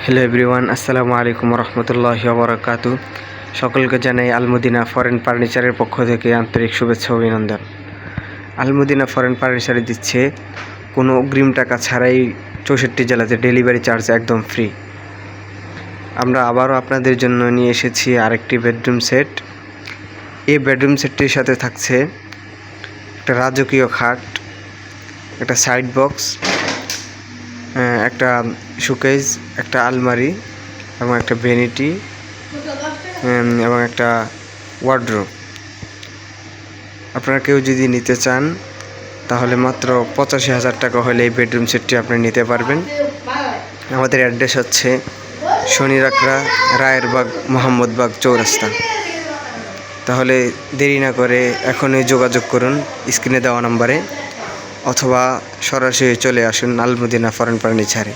Hello everyone, আসসালামু আলাইকুম রহমতুল্লাহি ওবরাকাতু। সকলকে জানাই আলমদিনা ফরেন ফার্নিচারের পক্ষ থেকে আন্তরিক শুভেচ্ছা অভিনন্দন। আলমদিনা ফরেন ফার্নিচারে দিচ্ছে কোনো অগ্রিম টাকা ছাড়াই 64 জেলাতে ডেলিভারি চার্জ একদম ফ্রি। আমরা আবারও আপনাদের জন্য নিয়ে এসেছি আরেকটি বেডরুম সেট। এই বেডরুম সেটটির সাথে থাকছে একটা রাজকীয় খাট, একটা সাইড বক্স, একটা শোকেস, একটা আলমারি এবং একটা ভ্যানিটি এবং একটা ওয়ার্ড্রোব। আপনারা কেউ যদি নিতে চান তাহলে মাত্র 85,000 টাকা হলে এই বেডরুম সেটটি আপনি নিতে পারবেন। আমাদের অ্যাড্রেস হচ্ছে শনিরাকড়া, রায়েরবাগ, মোহাম্মদবাগ চৌরাস্তা। তাহলে দেরি না করে এখনই যোগাযোগ করুন স্ক্রিনে দেওয়া নম্বরে, অথবা সরাসরি চলে আসুন আলমদিনা ফরেন ফার্নিচারে।